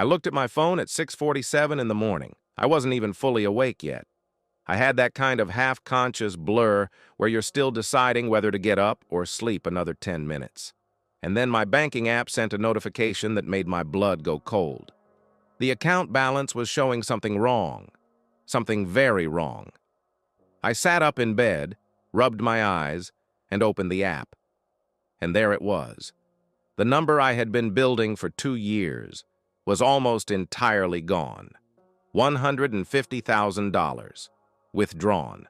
I looked at my phone at 6:47 in the morning. I wasn't even fully awake yet. I had that kind of half-conscious blur where you're still deciding whether to get up or sleep another 10 minutes. And then my banking app sent a notification that made my blood go cold. The account balance was showing something wrong. Something very wrong. I sat up in bed, rubbed my eyes, and opened the app. And there it was. The number I had been building for 2 years was almost entirely gone. $150,000. Withdrawn.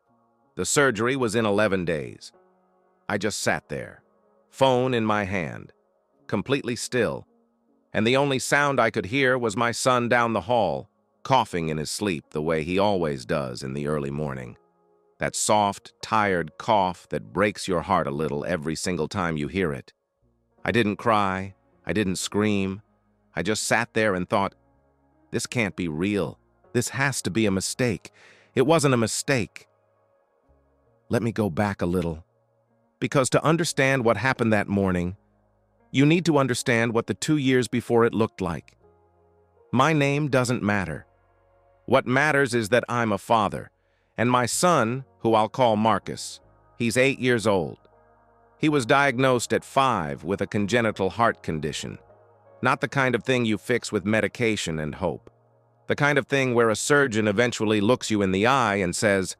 The surgery was in 11 days. I just sat there, phone in my hand, completely still, and the only sound I could hear was my son down the hall, coughing in his sleep the way he always does in the early morning. That soft, tired cough that breaks your heart a little every single time you hear it. I didn't cry. I didn't scream. I just sat there and thought, this can't be real. This has to be a mistake. It wasn't a mistake. Let me go back a little. Because to understand what happened that morning, you need to understand what the 2 years before it looked like. My name doesn't matter. What matters is that I'm a father, and my son, who I'll call Marcus, he's 8 years old. He was diagnosed at 5 with a congenital heart condition. Not the kind of thing you fix with medication and hope. The kind of thing where a surgeon eventually looks you in the eye and says,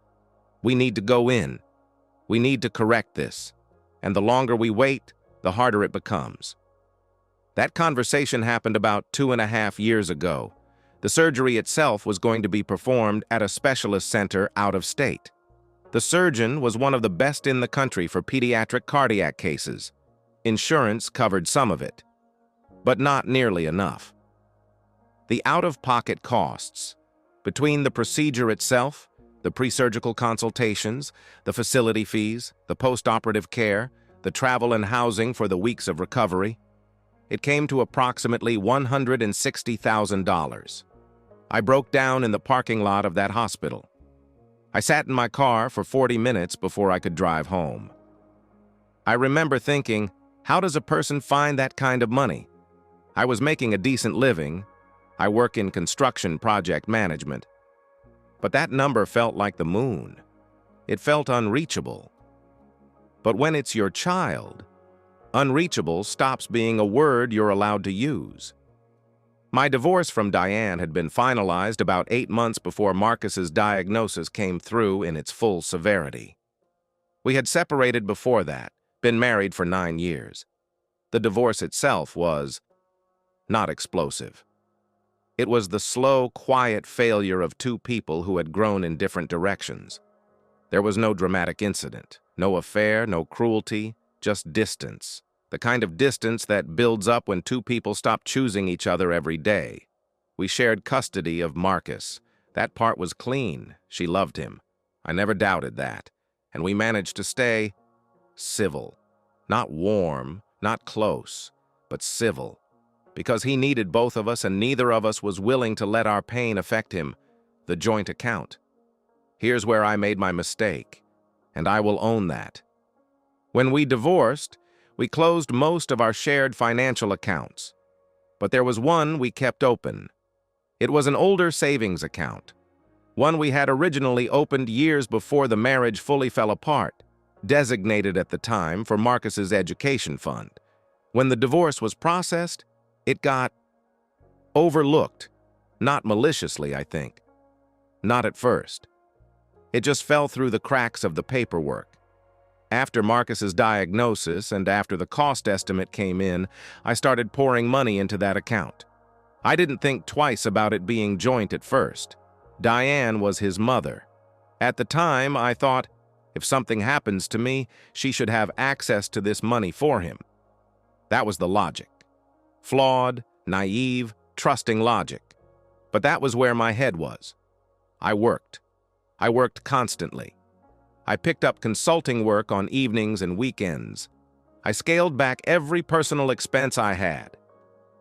"We need to go in. We need to correct this." And the longer we wait, the harder it becomes. That conversation happened about 2.5 years ago. The surgery itself was going to be performed at a specialist center out of state. The surgeon was one of the best in the country for pediatric cardiac cases. Insurance covered some of it, but not nearly enough. The out-of-pocket costs, between the procedure itself, the pre-surgical consultations, the facility fees, the post-operative care, the travel and housing for the weeks of recovery, it came to approximately $160,000. I broke down in the parking lot of that hospital. I sat in my car for 40 minutes before I could drive home. I remember thinking, how does a person find that kind of money? I was making a decent living. I work in construction project management. But that number felt like the moon. It felt unreachable. But when it's your child, unreachable stops being a word you're allowed to use. My divorce from Diane had been finalized about 8 months before Marcus's diagnosis came through in its full severity. We had separated before that, been married for 9 years. The divorce itself was not explosive. It was the slow, quiet failure of two people who had grown in different directions. There was no dramatic incident, no affair, no cruelty, just distance. The kind of distance that builds up when two people stop choosing each other every day. We shared custody of Marcus. That part was clean. She loved him. I never doubted that. And we managed to stay civil. Not warm, not close, but civil. Because he needed both of us and neither of us was willing to let our pain affect him. The joint account. Here's where I made my mistake, and I will own that. When we divorced, we closed most of our shared financial accounts. But there was one we kept open. It was an older savings account. One we had originally opened years before the marriage fully fell apart, designated at the time for Marcus's education fund. When the divorce was processed, it got overlooked. Not maliciously, I think. Not at first. It just fell through the cracks of the paperwork. After Marcus's diagnosis and after the cost estimate came in, I started pouring money into that account. I didn't think twice about it being joint at first. Diane was his mother. At the time, I thought, if something happens to me, she should have access to this money for him. That was the logic. Flawed, naive, trusting logic. But that was where my head was. I worked. I worked constantly. I picked up consulting work on evenings and weekends. I scaled back every personal expense I had.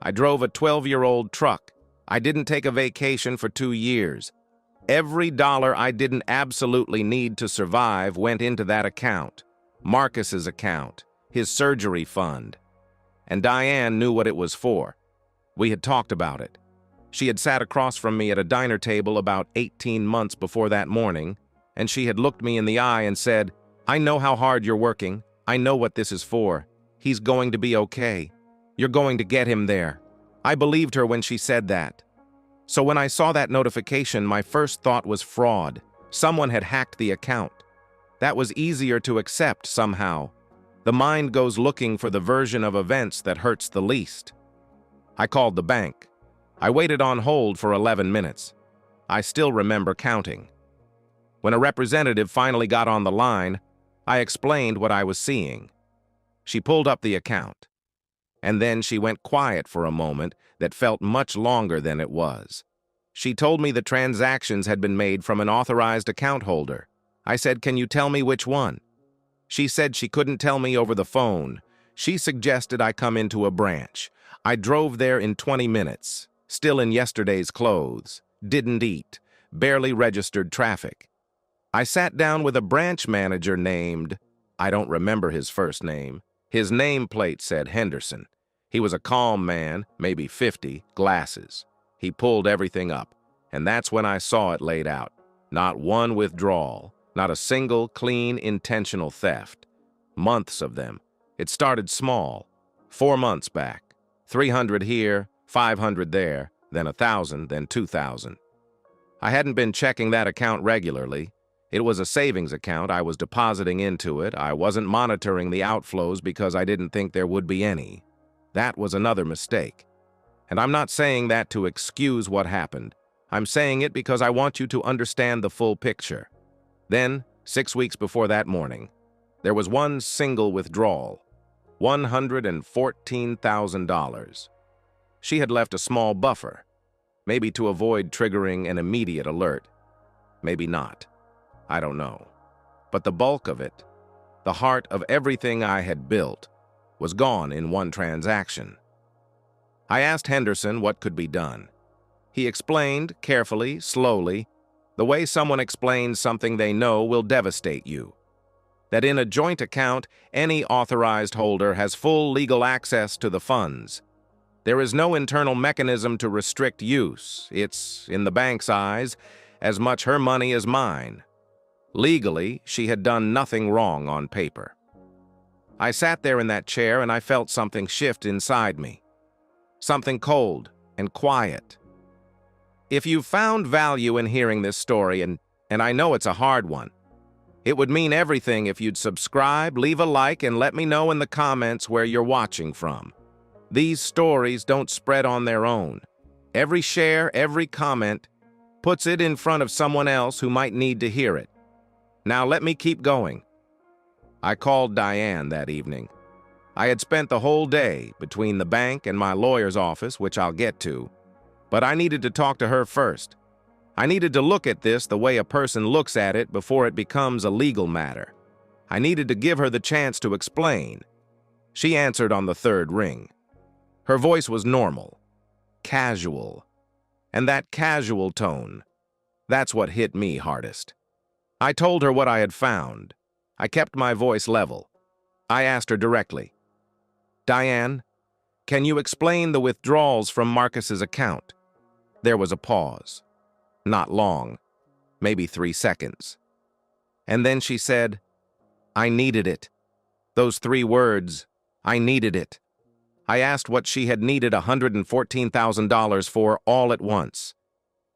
I drove a 12-year-old truck. I didn't take a vacation for 2 years. Every dollar I didn't absolutely need to survive went into that account. Marcus's account, his surgery fund. And Diane knew what it was for. We had talked about it. She had sat across from me at a diner table about 18 months before that morning, and she had looked me in the eye and said, "I know how hard you're working. I know what this is for. He's going to be okay. You're going to get him there." I believed her when she said that. So when I saw that notification, my first thought was fraud. Someone had hacked the account. That was easier to accept somehow. The mind goes looking for the version of events that hurts the least. I called the bank. I waited on hold for 11 minutes. I still remember counting. When a representative finally got on the line, I explained what I was seeing. She pulled up the account. And then she went quiet for a moment that felt much longer than it was. She told me the transactions had been made from an authorized account holder. I said, "Can you tell me which one?" She said she couldn't tell me over the phone. She suggested I come into a branch. I drove there in 20 minutes, still in yesterday's clothes, didn't eat, barely registered traffic. I sat down with a branch manager named, I don't remember his first name. His nameplate said Henderson. He was a calm man, maybe 50, glasses. He pulled everything up, and that's when I saw it laid out. Not one withdrawal, not a single clean, intentional theft. Months of them. It started small, 4 months back. 300 here, 500 there, then 1,000, then 2,000. I hadn't been checking that account regularly. It was a savings account. I was depositing into it. I wasn't monitoring the outflows because I didn't think there would be any. That was another mistake. And I'm not saying that to excuse what happened. I'm saying it because I want you to understand the full picture. Then, 6 weeks before that morning, there was one single withdrawal, $114,000. She had left a small buffer, maybe to avoid triggering an immediate alert. Maybe not. I don't know. But the bulk of it, the heart of everything I had built, was gone in one transaction. I asked Henderson what could be done. He explained, carefully, slowly, the way someone explains something they know will devastate you. That in a joint account, any authorized holder has full legal access to the funds. There is no internal mechanism to restrict use. It's, in the bank's eyes, as much her money as mine. Legally, she had done nothing wrong on paper. I sat there in that chair and I felt something shift inside me. Something cold and quiet. If you found value in hearing this story, and I know it's a hard one, it would mean everything if you'd subscribe, leave a like, and let me know in the comments where you're watching from. These stories don't spread on their own. Every share, every comment, puts it in front of someone else who might need to hear it. Now let me keep going. I called Diane that evening. I had spent the whole day between the bank and my lawyer's office, which I'll get to, but I needed to talk to her first. I needed to look at this the way a person looks at it before it becomes a legal matter. I needed to give her the chance to explain. She answered on the third ring. Her voice was normal, casual, and that casual tone, that's what hit me hardest. I told her what I had found. I kept my voice level. I asked her directly, "Diane, can you explain the withdrawals from Marcus's account?" There was a pause. Not long, maybe 3 seconds. And then she said, "I needed it." Those 3 words, I needed it. I asked what she had needed $114,000 for all at once.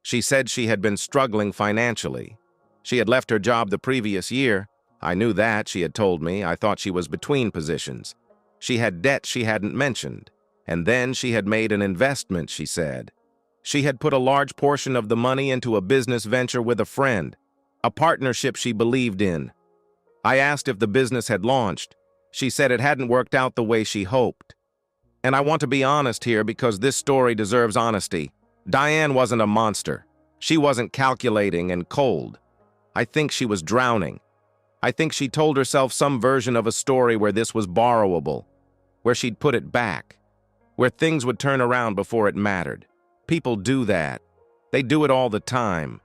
She said she had been struggling financially. She had left her job the previous year. I knew that, she had told me. I thought she was between positions. She had debt she hadn't mentioned. And then she had made an investment, she said. She had put a large portion of the money into a business venture with a friend, a partnership she believed in. I asked if the business had launched. She said it hadn't worked out the way she hoped. And I want to be honest here because this story deserves honesty. Diane wasn't a monster. She wasn't calculating and cold. I think she was drowning. I think she told herself some version of a story where this was borrowable, where she'd put it back, where things would turn around before it mattered. People do that. They do it all the time.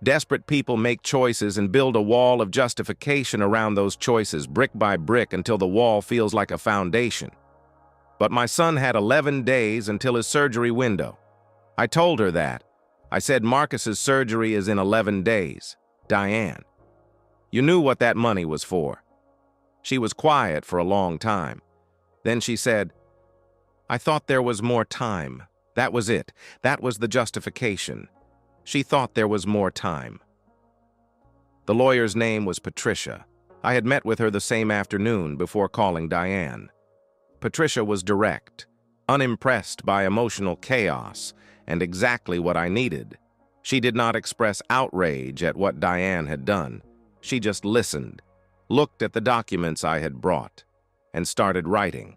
Desperate people make choices and build a wall of justification around those choices, brick by brick, until the wall feels like a foundation. But my son had 11 days until his surgery window. I told her that. I said Marcus's surgery is in 11 days. Diane, you knew what that money was for. She was quiet for a long time. Then she said, I thought there was more time. That was it. That was the justification. She thought there was more time. The lawyer's name was Patricia. I had met with her the same afternoon before calling Diane. Patricia was direct, unimpressed by emotional chaos, and exactly what I needed. She did not express outrage at what Diane had done. She just listened, looked at the documents I had brought, and started writing.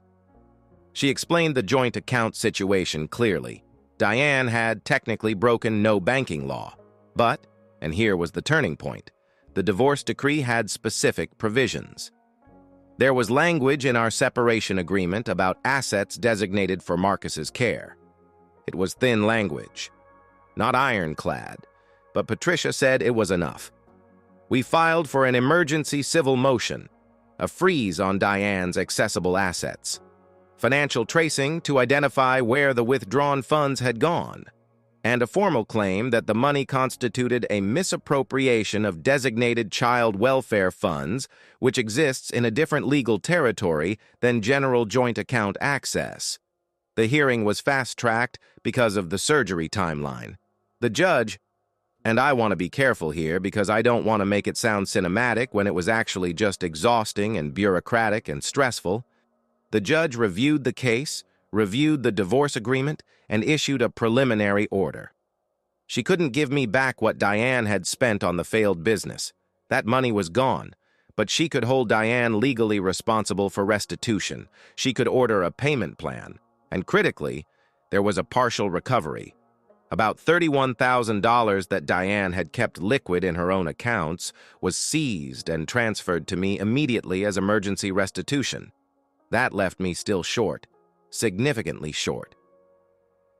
She explained the joint account situation clearly. Diane had technically broken no banking law, but, and here was the turning point, the divorce decree had specific provisions. There was language in our separation agreement about assets designated for Marcus's care. It was thin language, not ironclad, but Patricia said it was enough. We filed for an emergency civil motion, a freeze on Diane's accessible assets, financial tracing to identify where the withdrawn funds had gone, and a formal claim that the money constituted a misappropriation of designated child welfare funds, which exists in a different legal territory than general joint account access. The hearing was fast-tracked because of the surgery timeline. The judge, and I want to be careful here because I don't want to make it sound cinematic when it was actually just exhausting and bureaucratic and stressful, the judge reviewed the case, reviewed the divorce agreement, and issued a preliminary order. She couldn't give me back what Diane had spent on the failed business. That money was gone, but she could hold Diane legally responsible for restitution. She could order a payment plan, and critically, there was a partial recovery. About $31,000 that Diane had kept liquid in her own accounts was seized and transferred to me immediately as emergency restitution. That left me still short, significantly short.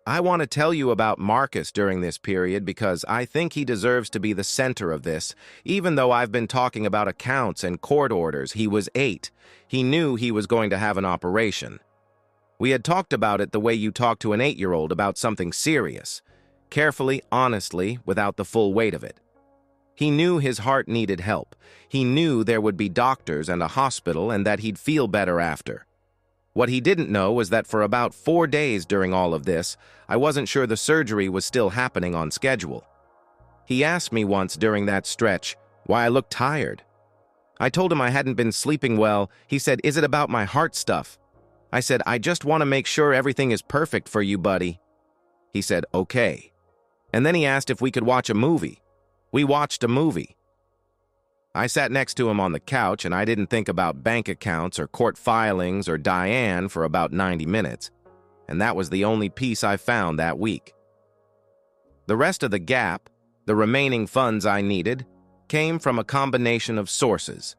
I want to tell you about Marcus during this period because I think he deserves to be the center of this. Even though I've been talking about accounts and court orders, he was 8. He knew he was going to have an operation. We had talked about it the way you talk to an 8-year-old about something serious, carefully, honestly, without the full weight of it. He knew his heart needed help. He knew there would be doctors and a hospital and that he'd feel better after. What he didn't know was that for about 4 days during all of this, I wasn't sure the surgery was still happening on schedule. He asked me once during that stretch why I looked tired. I told him I hadn't been sleeping well. He said, "Is it about my heart stuff?" I said, "I just want to make sure everything is perfect for you, buddy." He said, "Okay." And then he asked if we could watch a movie. We watched a movie. I sat next to him on the couch and I didn't think about bank accounts or court filings or Diane for about 90 minutes, and that was the only peace I found that week. The rest of the gap, the remaining funds I needed, came from a combination of sources.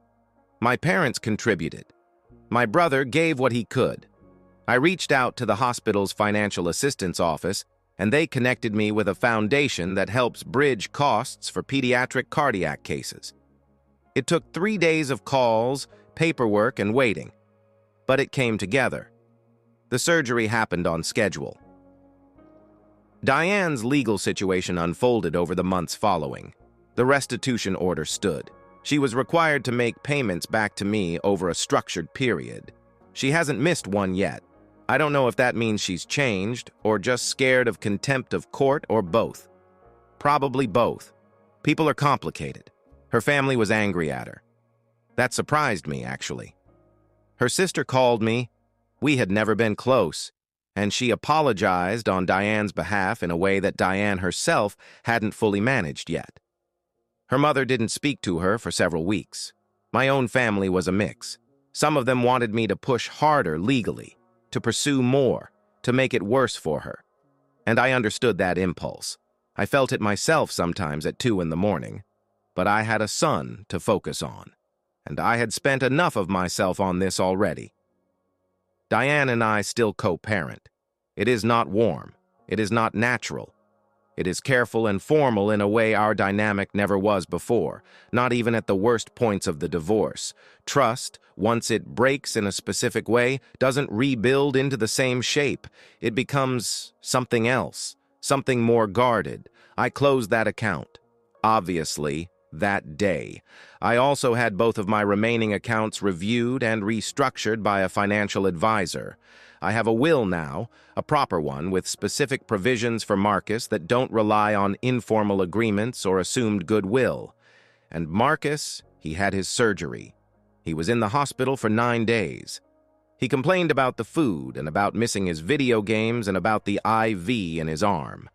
My parents contributed. My brother gave what he could. I reached out to the hospital's financial assistance office, and they connected me with a foundation that helps bridge costs for pediatric cardiac cases. It took 3 days of calls, paperwork, and waiting, but it came together. The surgery happened on schedule. Diane's legal situation unfolded over the months following. The restitution order stood. She was required to make payments back to me over a structured period. She hasn't missed one yet. I don't know if that means she's changed or just scared of contempt of court or both. Probably both. People are complicated. Her family was angry at her. That surprised me, actually. Her sister called me. We had never been close, and she apologized on Diane's behalf in a way that Diane herself hadn't fully managed yet. Her mother didn't speak to her for several weeks. My own family was a mix. Some of them wanted me to push harder legally, to pursue more, to make it worse for her. And I understood that impulse. I felt it myself sometimes at 2 in the morning. But I had a son to focus on, and I had spent enough of myself on this already. Diane and I still co-parent. It is not warm. It is not natural. It is careful and formal in a way our dynamic never was before, not even at the worst points of the divorce. Trust, once it breaks in a specific way, doesn't rebuild into the same shape. It becomes something else, something more guarded. I closed that account. Obviously, that day. I also had both of my remaining accounts reviewed and restructured by a financial advisor. I have a will now, a proper one with specific provisions for Marcus that don't rely on informal agreements or assumed goodwill. And Marcus, he had his surgery. He was in the hospital for 9 days. He complained about the food and about missing his video games and about the IV in his arm.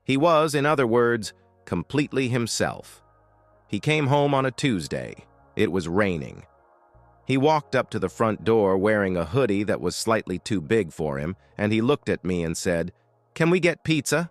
He was, in other words, completely himself. He came home on a Tuesday. It was raining. He walked up to the front door wearing a hoodie that was slightly too big for him, and he looked at me and said, "Can we get pizza?"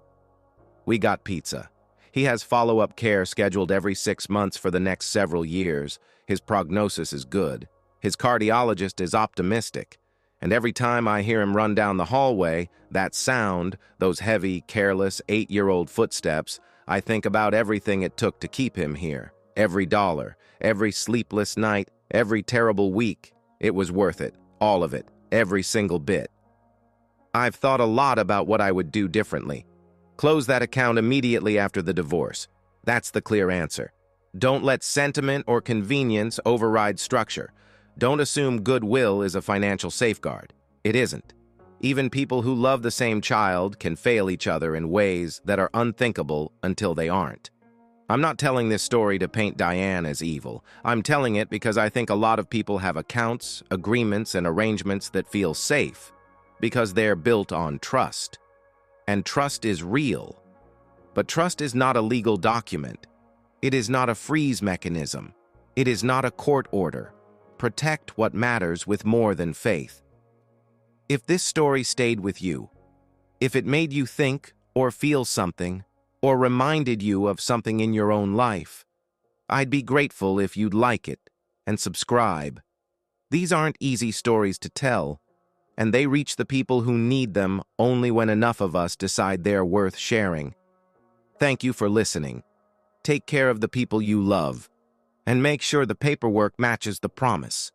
We got pizza. He has follow-up care scheduled every 6 months for the next several years. His prognosis is good. His cardiologist is optimistic. And every time I hear him run down the hallway, that sound, those heavy, careless 8-year-old footsteps, I think about everything it took to keep him here. Every dollar, every sleepless night, every terrible week. It was worth it. All of it. Every single bit. I've thought a lot about what I would do differently. Close that account immediately after the divorce. That's the clear answer. Don't let sentiment or convenience override structure. Don't assume goodwill is a financial safeguard. It isn't. Even people who love the same child can fail each other in ways that are unthinkable until they aren't. I'm not telling this story to paint Diane as evil. I'm telling it because I think a lot of people have accounts, agreements, and arrangements that feel safe because they're built on trust. And trust is real. But trust is not a legal document. It is not a freeze mechanism. It is not a court order. Protect what matters with more than faith. If this story stayed with you, if it made you think or feel something, or reminded you of something in your own life, I'd be grateful if you'd like it and subscribe. These aren't easy stories to tell, and they reach the people who need them only when enough of us decide they're worth sharing. Thank you for listening. Take care of the people you love, and make sure the paperwork matches the promise.